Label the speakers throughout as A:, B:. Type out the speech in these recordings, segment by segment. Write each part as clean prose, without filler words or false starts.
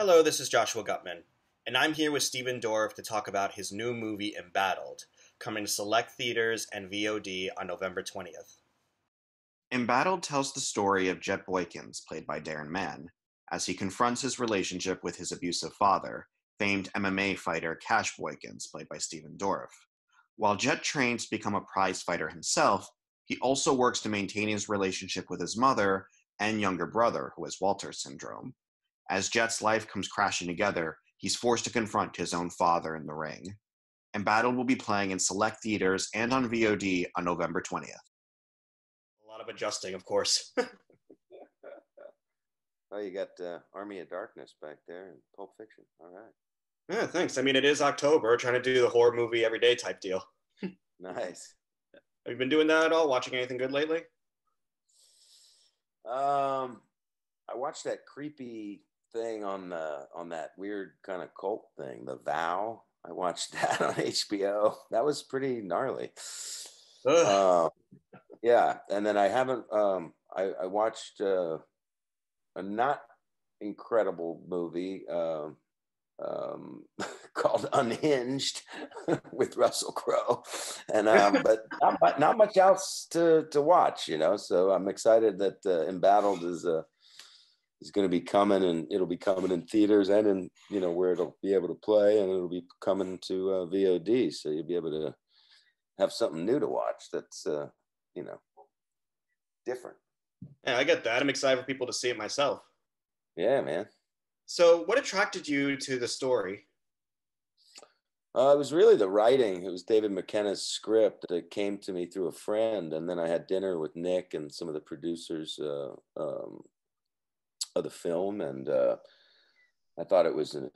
A: Hello, this is Joshua Gutman, and I'm here with Stephen Dorff to talk about his new movie Embattled, coming to select theaters and VOD on November 20th.
B: Embattled tells the story of Jet Boykins, played by Darren Mann, as he confronts his relationship with his abusive father, famed MMA fighter Cash Boykins, played by Stephen Dorff. While Jet trains to become a prize fighter himself, he also works to maintain his relationship with his mother and younger brother, who has Walter syndrome. As Jet's life comes crashing together, he's forced to confront his own father in the ring. Embattled will be playing in select theaters and on VOD on November 20th.
A: A lot of adjusting, of course.
C: Oh, you got Army of Darkness back there and Pulp Fiction. All right.
A: Yeah, thanks. I mean, it is October, trying to do the horror movie every day type deal.
C: Nice.
A: Have you been doing that at all? Watching anything good lately?
C: I watched that creepy thing on that weird kind of cult thing, The Vow. I watched that on HBO. That was pretty gnarly. Yeah, and then I haven't. I watched a not incredible movie called Unhinged with Russell Crowe, and but not much else to watch, you know. So I'm excited that Embattled is going to be coming, and it'll be coming in theaters and in, you know, where it'll be able to play, and it'll be coming to VOD, so you'll be able to have something new to watch that's you know, different.
A: Yeah, I get that. I'm excited for people to see it myself.
C: Yeah, man.
A: So, what attracted you to the story?
C: It was really the writing. It was David McKenna's script that came to me through a friend, and then I had dinner with Nick and some of the producers of the film, and I thought it was a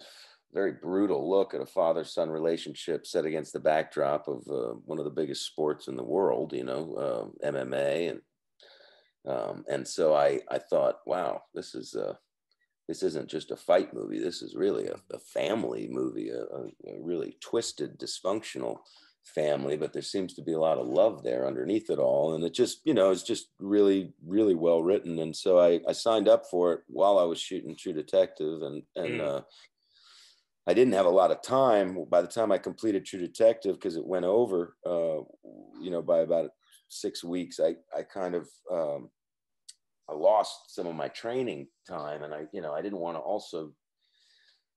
C: very brutal look at a father-son relationship set against the backdrop of one of the biggest sports in the world, you know, MMA, and so I thought, wow, this isn't just a fight movie. This is really a family movie, a really twisted, dysfunctional family, but there seems to be a lot of love there underneath it all. And it just, you know, it's just really, really well written. And so I signed up for it while I was shooting True Detective, and I didn't have a lot of time. By the time I completed True Detective, because it went over, you know, by about 6 weeks, I kind of, I lost some of my training time, and I didn't want to also,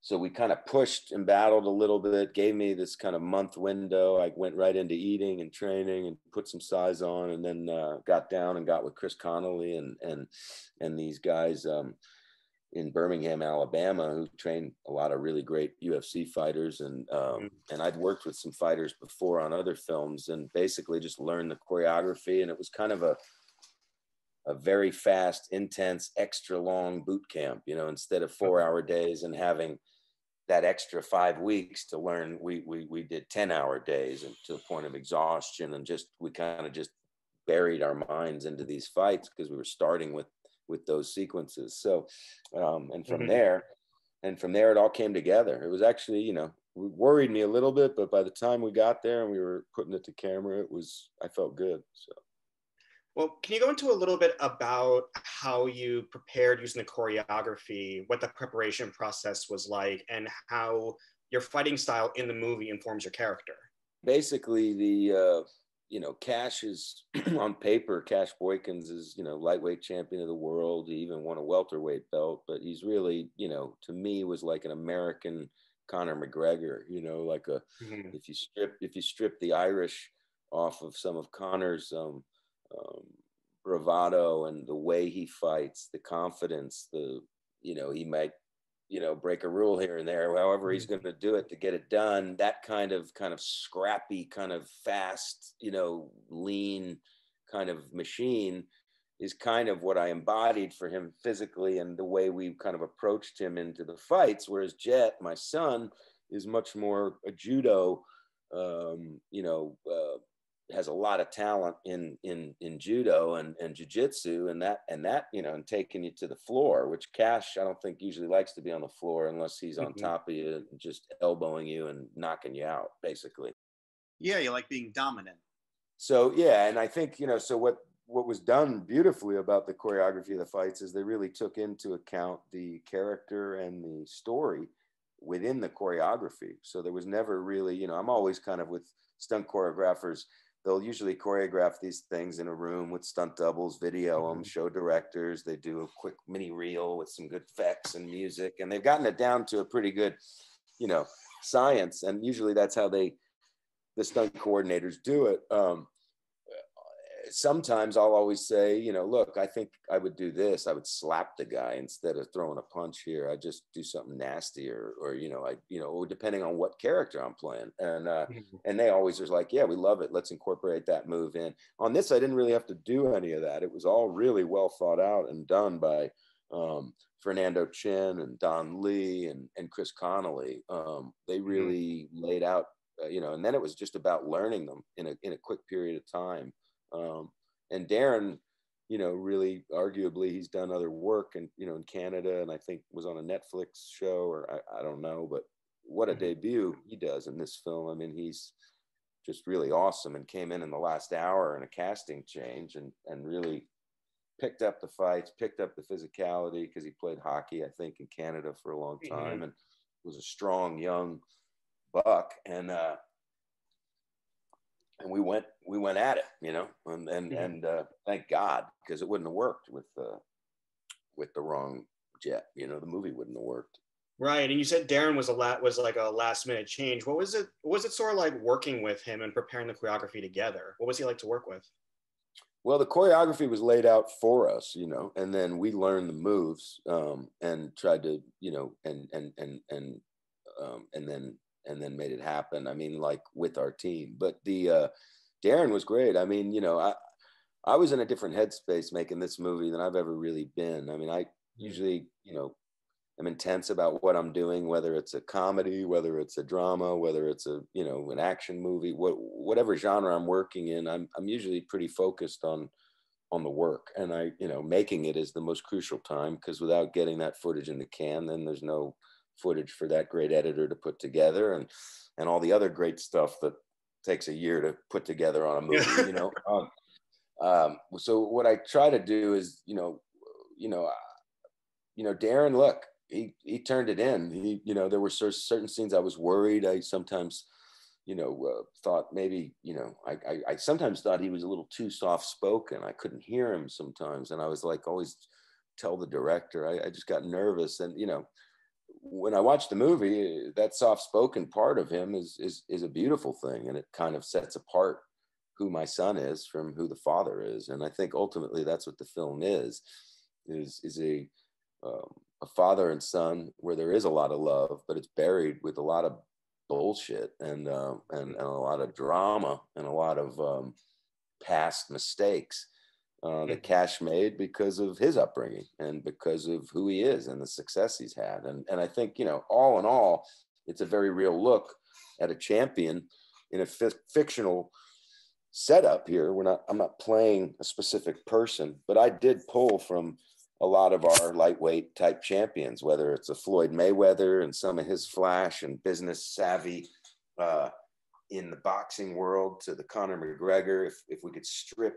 C: so we kind of pushed and battled a little bit, gave me this kind of month window. I went right into eating and training and put some size on, and then got down and got with Chris Connolly and these guys in Birmingham, Alabama, who trained a lot of really great UFC fighters. And I'd worked with some fighters before on other films, and basically just learned the choreography. And it was kind of a very fast, intense, extra long boot camp, you know, instead of 4-hour days and having that extra 5 weeks to learn, we did 10-hour days, and to the point of exhaustion, and we kind of just buried our minds into these fights because we were starting with those sequences. So, and from there it all came together. It was actually, you know, it worried me a little bit, but by the time we got there and we were putting it to camera, I felt good. So.
A: Well, can you go into a little bit about how you prepared using the choreography, what the preparation process was like, and how your fighting style in the movie informs your character?
C: Basically, you know, Cash is on paper, Cash Boykins is, you know, lightweight champion of the world. He even won a welterweight belt, but he's really, you know, to me was like an American Conor McGregor, you know, like if you strip the Irish off of some of Conor's bravado and the way he fights, the confidence, you know, he might, you know, break a rule here and there, however he's going to do it to get it done. That kind of scrappy, kind of fast, you know, lean kind of machine is kind of what I embodied for him physically, and the way we kind of approached him into the fights. Whereas Jet, my son, is much more a judo, you know, has a lot of talent in judo and jiu-jitsu, and that, you know, and taking you to the floor, which Cash, I don't think usually likes to be on the floor unless he's on top of you, just elbowing you and knocking you out, basically.
B: Yeah, you like being dominant.
C: So, yeah, and I think, you know, so what what was done beautifully about the choreography of the fights is they really took into account the character and the story within the choreography. So there was never really, you know, I'm always kind of with stunt choreographers, they'll usually choreograph these things in a room with stunt doubles, video them, show directors. They do a quick mini reel with some good effects and music, and they've gotten it down to a pretty good, you know, science. And usually that's how the stunt coordinators do it. Sometimes I'll always say, you know, look, I think I would do this. I would slap the guy instead of throwing a punch here. I just do something nasty, or depending on what character I'm playing. And they always was like, yeah, we love it. Let's incorporate that move in. On this, I didn't really have to do any of that. It was all really well thought out and done by Fernando Chin and Don Lee and Chris Connolly. They really laid out, and then it was just about learning them in a quick period of time. And Darren, you know, really arguably he's done other work and, you know, in Canada, and I think was on a Netflix show, or I don't know, but what a debut he does in this film. I mean, he's just really awesome, and came in the last hour in a casting change and really picked up the fights, picked up the physicality, because he played hockey, I think, in Canada for a long time, and was a strong young buck. And we went at it, you know, and thank God, because it wouldn't have worked with the wrong jet, you know, the movie wouldn't have worked.
A: Right, and you said Darren was like a last minute change. What was it sort of like working with him and preparing the choreography together? What was he like to work with?
C: Well, the choreography was laid out for us, you know, and then we learned the moves and tried to, you know, and then made it happen. I mean, like with our team. But the Darren was great. I mean, you know, I was in a different headspace making this movie than I've ever really been. I mean, I usually, you know, I'm intense about what I'm doing, whether it's a comedy, whether it's a drama, whether it's a, you know, an action movie, whatever genre I'm working in, I'm usually pretty focused on the work. And I, you know, making it is the most crucial time, because without getting that footage in the can, then there's no footage for that great editor to put together, and all the other great stuff that takes a year to put together on a movie, you know. So what I try to do is, Darren, look, he turned it in. He, you know, there were certain scenes I was worried. I sometimes, thought maybe, I sometimes thought he was a little too soft spoken. I couldn't hear him sometimes, and I was like, always tell the director. I just got nervous, and when I watched the movie, that soft-spoken part of him is a beautiful thing, and it kind of sets apart who my son is from who the father is. And I think ultimately that's what the film is a father and son where there is a lot of love, but it's buried with a lot of bullshit and a lot of drama and a lot of past mistakes that Cash made because of his upbringing and because of who he is and the success he's had. And I think, all in all, it's a very real look at a champion in a fictional setup here. I'm not playing a specific person, but I did pull from a lot of our lightweight type champions, whether it's a Floyd Mayweather and some of his flash and business savvy in the boxing world, to the Conor McGregor. If we could strip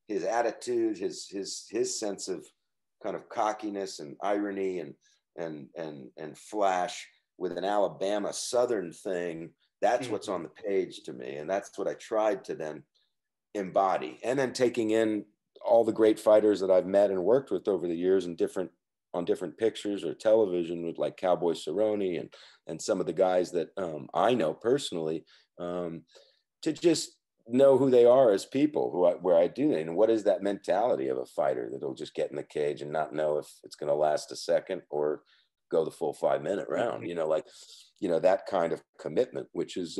C: his attitude, his sense of kind of cockiness and irony and flash with an Alabama Southern thing, that's what's on the page to me. And that's what I tried to then embody. And then taking in all the great fighters that I've met and worked with over the years and on different pictures or television, with like Cowboy Cerrone and some of the guys that I know personally, to just know who they are as people, where I do, and what is that mentality of a fighter that'll just get in the cage and not know if it's going to last a second or go the full 5-minute round, that kind of commitment, which is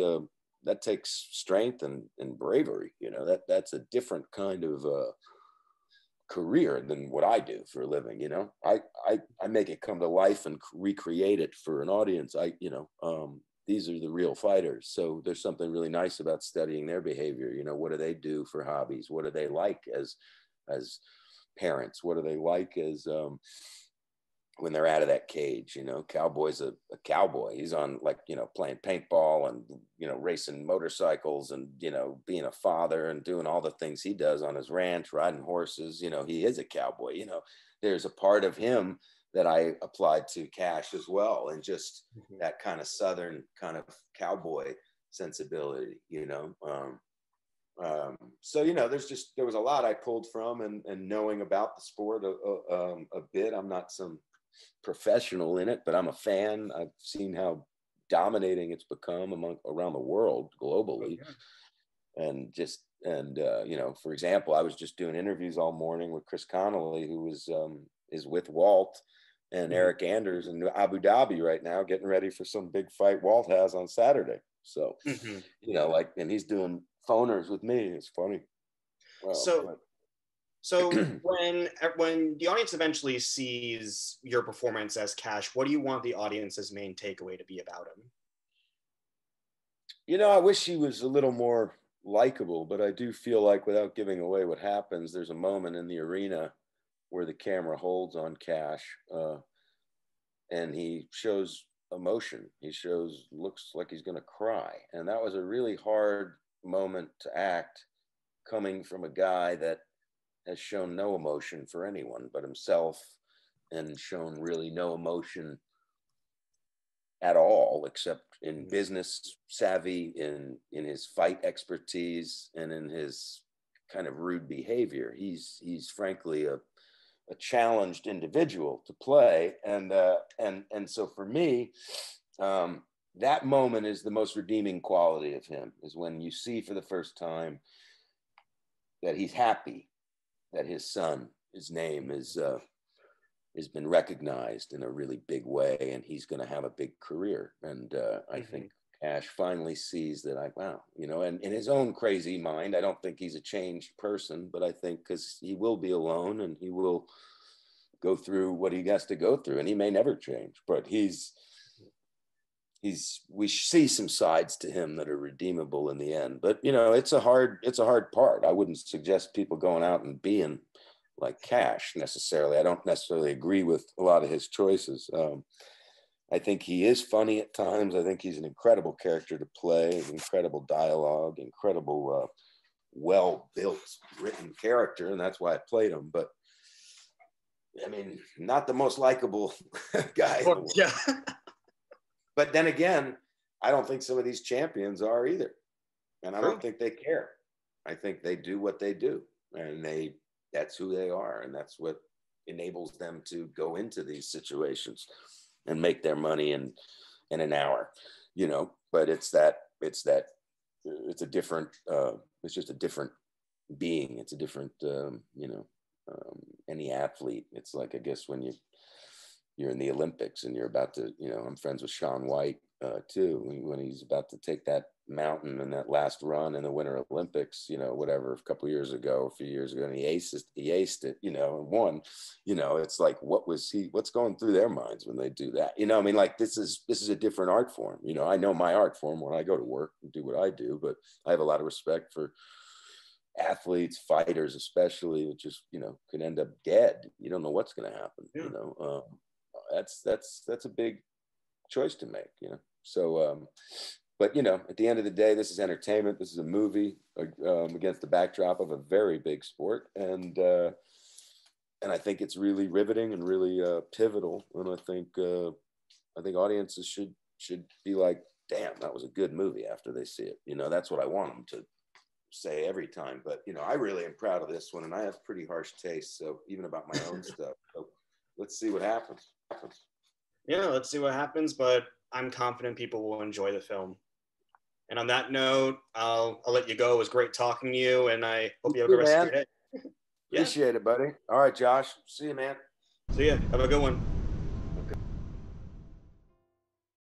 C: that takes strength and bravery. That's a different kind of career than what I do for a living. I make it come to life and recreate it for an audience. These are the real fighters. So there's something really nice about studying their behavior. What do they do for hobbies? What do they like as parents? What do they like as when they're out of that cage. You know, Cowboy's a cowboy. He's on, like, you know, playing paintball and, you know, racing motorcycles and, you know, being a father and doing all the things he does on his ranch, riding horses. You know, he is a cowboy. You know, there's a part of him that I applied to Cash as well, and just that kind of Southern kind of cowboy sensibility, you know. So, you know, there was a lot I pulled from, and knowing about the sport a bit. I'm not some professional in it, but I'm a fan. I've seen how dominating it's become around the world globally. And you know, for example, I was just doing interviews all morning with Chris Connolly, who is with Walt and Eric Anders in Abu Dhabi right now, getting ready for some big fight Walt has on Saturday. So, you know, like, and he's doing phoners with me. It's funny. Well,
A: so when the audience eventually sees your performance as Cash, what do you want the audience's main takeaway to be about him?
C: You know, I wish he was a little more likable, but I do feel like, without giving away what happens, there's a moment in the arena where the camera holds on Cash, and he shows emotion. He looks like he's going to cry. And that was a really hard moment to act, coming from a guy that has shown no emotion for anyone but himself, and shown really no emotion at all, except in business savvy, in his fight expertise, and in his kind of rude behavior. He's frankly a challenged individual to play, and so for me, that moment is the most redeeming quality of him, is when you see for the first time that he's happy that his son, his name has been recognized in a really big way, and he's going to have a big career. And I think Cash finally sees that, wow, you know, and in his own crazy mind, I don't think he's a changed person, but I think because he will be alone and he will go through what he has to go through, and he may never change, but we see some sides to him that are redeemable in the end. But, you know, it's a hard part. I wouldn't suggest people going out and being like Cash necessarily. I don't necessarily agree with a lot of his choices. I think he is funny at times. I think he's an incredible character to play, incredible dialogue, incredible, well-built, written character, and that's why I played him. But, I mean, not the most likable guy.
A: Well, yeah.
C: But then again, I don't think some of these champions are either. And I don't think they care. I think they do what they do, and that's who they are. And that's what enables them to go into these situations and make their money in an hour, you know. But it's a different, it's just a different being. It's a different, you know, any athlete. It's like, I guess, when you're in the Olympics and you're about to, you know, I'm friends with Shaun White too, when he's about to take that mountain in that last run in the Winter Olympics, you know, whatever, a few years ago, and he aced it, you know, and won. You know, it's like, what's going through their minds when they do that? You know, I mean, like, this is a different art form. You know, I know my art form when I go to work and do what I do, but I have a lot of respect for athletes, fighters especially, that just, you know, could end up dead. You don't know what's going to happen. You know, that's a big choice to make, you know. So but, you know, at the end of the day, this is entertainment. This is a movie against the backdrop of a very big sport, and I think it's really riveting and really pivotal. And I think audiences should be like, damn, that was a good movie after they see it. You know, that's what I want them to say every time. But, you know, I really am proud of this one, and I have pretty harsh taste, so even about my own stuff. So let's see what happens.
A: Yeah, let's see what happens, but I'm confident people will enjoy the film. And on that note, I'll let you go. It was great talking to you, and I hope you have a good rest of your day.
C: Appreciate it, buddy. All right, Josh. See you, man.
A: See ya. Have a good one.